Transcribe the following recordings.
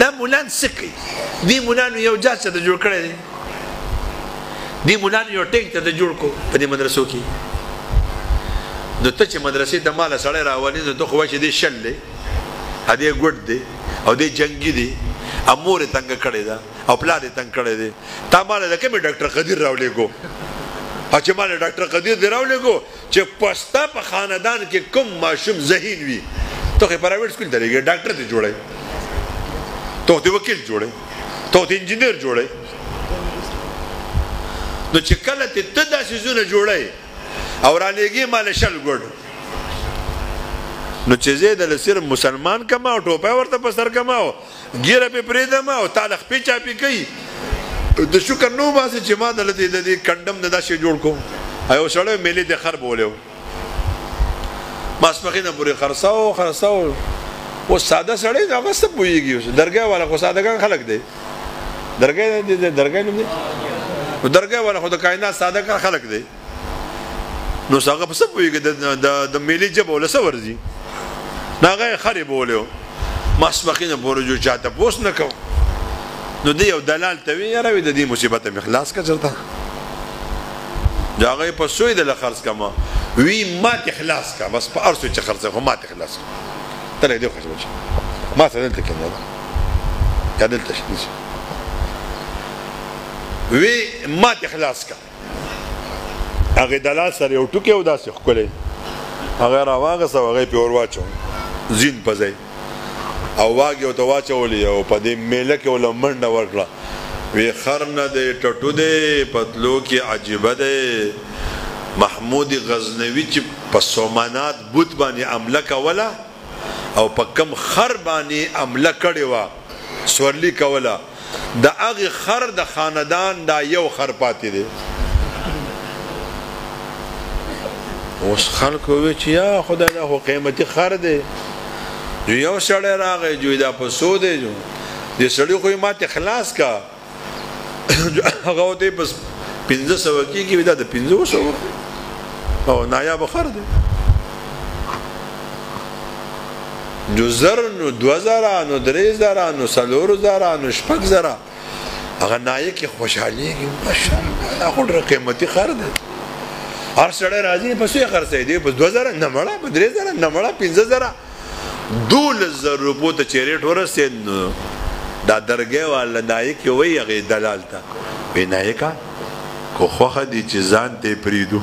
دا مولان څه کوي دې مولانو یو جاج ته جوړ کړی دی دې مولانو یو ټینک ته جوړ کو په دې مدرسو کې نو ته چې مدرسې ته ماله سړی راولي نو ته خو وایي چې دې شل دی دې ګوډ دی او دې جنګي دی او مور یې تنګه کړې ده او پلار یې تنګ کړی دی تا ماله د کومې ډاکټر قدیر راولېږو او چې ماله ډاکټر قدیر دې راولېږو چې پستا په خاندان کې کوم ماشوم ذهین وي ته خو پرایویټ سکول ته لېږې ډاکټر دې جوړی ته خو دې وکیل جوړی ته خو دې انجینر جوړی نو چې کله ته دا څیزونه جوړی او رالېږې ماله شل ګوډ نو چې زه دله صرف مسلمان کما او ټوپی ورته په سر کما او ګیره پې پرېږدم او تا له خپې چاپې کوي د شکر نو باسې چې ما دله د دې کنډم نه دا شی جوړ کړو یو سړی میلې د خر بولی و ماسپښینه پورې خرڅاو اوس ساده سړی هغه څه پوهېږي اوس درګاه والا خو سادهګان خلک دی درګاه نوم دی نو درګاه والا خو د کائنات سادهګان خلک دی نو هغه په څه پوهېږي د میلې ژبه وله څه ورځي نو هغه یې خرې بولی و ماسپښینه پورې جو چاته پوس نه کوو نو دی یو دلال ته وی یاره وي د دې مصیبت مې خلاص که چېرته د هغه یې په سوی دله خرڅ کړمه وی ماتې خلاص که بس په هر څه چې خرڅوي خو ماتې خلاص که ته له دې خوښ بچي ما ته دلته کېنده ده یا دلته شي وی ماتې خلاص که هغې دلال سره یو ټوکې و داسې ښکلی هغه یې راواغېسته او هغه یې پې ور واچو زین په ځای او واګ یو ته واچولې او په دې میله کې وله منډه ورکړه وی خر نه دی ټټو دی پتلو کې عجیبه دی محمود غزنوي چې په سومنات بوت باندې عمله کوله او په کم خر باندې عمله کړې وه سورلي کوله د هغې خر د خاندان دا یو خر پاتې دی اوس خلکو وی چې یا خدای دا خو قیمتي خر دی یو سړی راغی جوی دا په سو دی دې سړي خو یې ماته خلاص کا هغه ورته یې بس 500 کېږي دا د 500 او نایاب خر دی جو زر نو 2000 نو 3000 نو 4000 نو 6000 هغه نایه کې خوشحالېږي ماشاءالله دا خو ډېر قیمتي خر دی هر سړی راځي په څو یې خرڅوي دی په 2000 نه مړه په 3000 نه مړه 15000 12,000 روپو ته چې ریټ ورسېد نو دا درګۍ والا نایک یې وایي هغې دلال ته وایي نایکه که خوښه دي چې ځان ته یې پرېږدو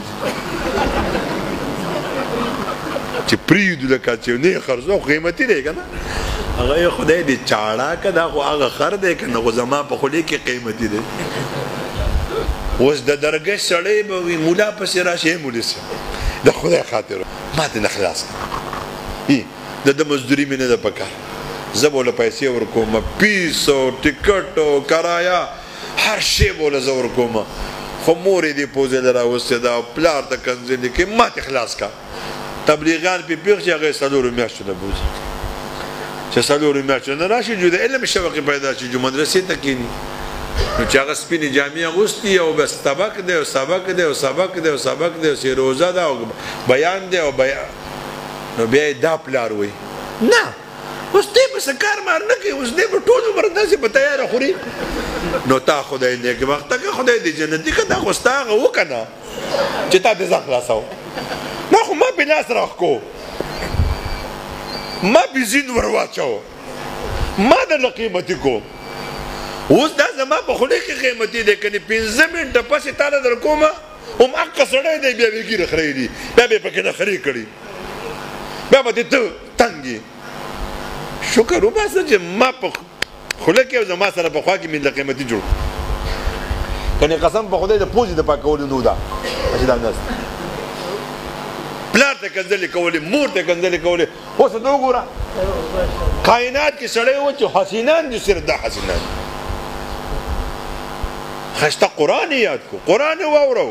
چې پرېږدو لکه چې نه یې خرڅو خو قیمتي دی که نه هغه یې خدای دې چاړه که دا خو هغه خر دی که نه خو زما په خولې کې قیمتي دی اوس د درګۍ سړی به وي مولا پسې راشي مولي صاحب د خدای خاطر ما ته نه خلاص کړه د مزدوري مې نه ده پکار زه به له پیسې ورکوم پیس او ټکټ او کرایه هر شی به له زه ورکوم خو مور یې دې پوزې له راوستې ده او پلار ته کنځلې کې ماتې خلاص کا تبلیغان پې پېښ چې هغه یې 4 میاشتو نه بوځي چې 4 میاشتو نه راشي جو د علم شوقې پیدا شي جو مدرسې ته کښېني نو چې هغه سپینې جامې اغوستي او بس سبق دی او سبق دی او سبق دی او سبق دی او روزه ده او بیان دی او نو بیا یې دا پلار وایي نه اوس دی به څه کار مار نه کوي اوس دی به ټول عمر داسې په تیاره خوري نو تا خدای نیکبخته که خدای دې جنتي که دا خو ستا هغه وکنه چې تا دې ځان خلاصو ما خو ما پې لاس راښکو ما پې زین ور واچو ما درله قیمتي کوم اوس دا زما په خولې کې قیمتي دی که نه 5 منټه پسې تا له در کومه هم حقه سړی دی بیا به ګیره خرې دي بیا به یې پکې نخرې کړي بیا به دې ته تنګ یې شکر وباسه چې ما په خوله کې او زما سره په خوا کې مې له قیمتي جوړ کنې قسم په خدای د پوزې د پاکولو نو ده چې دا ناست پلار ته کنځلې کولې مور ته کنځلې کولې اوس ته وګوره کائنات کې سړی و چې حسینان دي صرف دا حسینان ښایسته قرآن یې یاد کړو قرآن یې واورو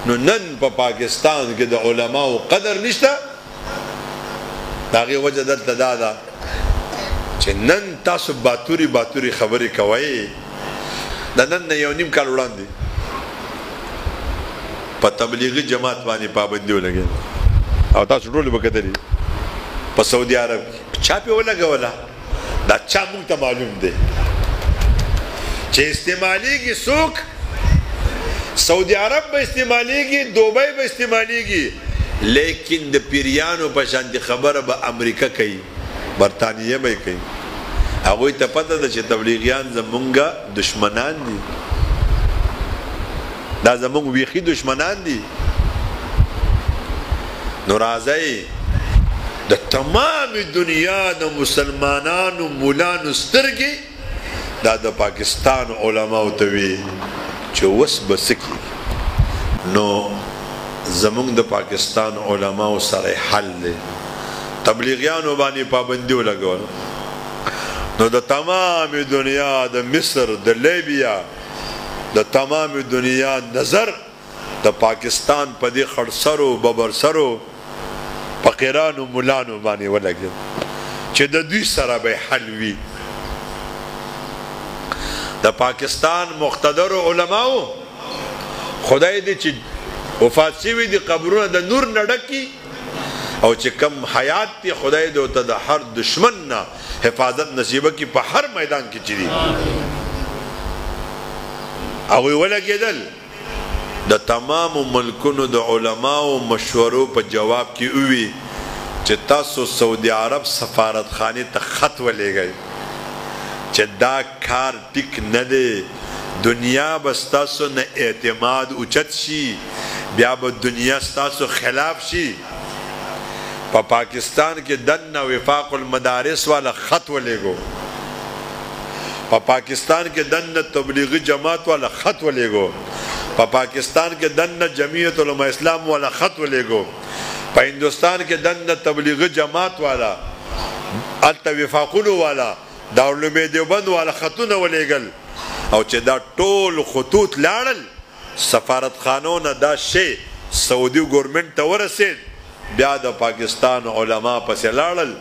نو نن په پاکستان کې د علماو قدر نشته د هغې وجه دلته دا ده چې نن تاسو باتوري باتوري خبرې کوئ د نن نه 1.5 کال وړاندې په تبلیغي جماعت باندې پابندي ولګېده او تاسو ټول به کتلي په سعودي عرب کې چا پې ولګوله دا چا موږ ته معلوم دی چې استعمالیږي څوک سعودي عرب به استعمالیږي دوبۍ به استعمالیږي لیکن د پیریانو په شانتي خبره به امریکا کوي برطانیه به کوي هغوی ته پته ده چې تبلیغیان زمونږ دشمنان دي دا زمونږ ویخي دشمنان دي نو راځئ د تمام دنیا د مسلمانانو مولانو سترګې دا د پاکستان علماو ته وي چې اوس به څه کېږي نو زمونږ د پاکستان علماو سره حل دی تبلیغیانو باندې پابندي ولګول نو د تمام دنیا د مصر د لیبیا د تمام دنیا نظر د پاکستان په دې خړسرو ببرسرو فقیرانو مولانو باندې ولګل چې د دوی سره به حل وي د پاکستان مقتدر علماو خدای دې چې وفات شوي دي قبرونه د نور نه ډکي او چې کم حیات دي خدای دې ورته د هر دشمن نه حفاظت نصیبه کړي په هر میدان کې چې دي هغوی ولګېدل د تمامو ملکونو د علماو مشورو په جواب کې ووي چې تاسو سعودي عرب سفارتخانې ته خط ولېږئ چې دا کار ټیک نه دی دنیا به ستاسو نه اعتماد اوچت شي بیا به دنیا ستاسو خلاف شي په پاکستان کې دننه وفاق المدارس والا خط ولېږو په پاکستان کې دننه تبلیغي جماعت والا خط ولېږو په پاکستان کې دننه جمعیت علماء اسلام والا خط ولېږو په هندوستان کې دننه تبلیغي جماعت والا الته وفاقونو والا دارالعلوم دیوبند والا خطونه ولېږل او چې دا ټول خطوط لاړل سفارتخانو نه دا شی سعودي ګورنمنټ ته ورسېد بیا د پاکستان علما پسې لاړل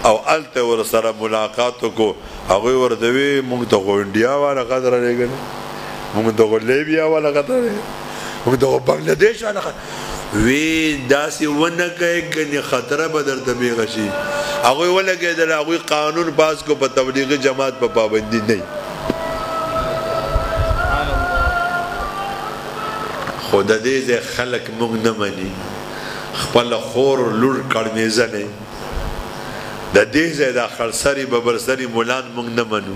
او الته ورسره ملاقات وکړو هغوی ورته وی موږ ته خو انډیا والا خط رالیږلی موږ ته خو لیبیا والا خط رالیږلی موږ ته خو بنګلادیش والا خط وی داسې ونه کوئ ګنې خطره به درته بیغه شي هغوی ولګېدل هغوی قانون پاس کو په تبلیغي جماعت په پابندي نه خو د دې ځای خلک موږ نه مني خپله خور لور کړمیزه نه د دې ځای دا خړسري ببرسري مولان موږ نه منو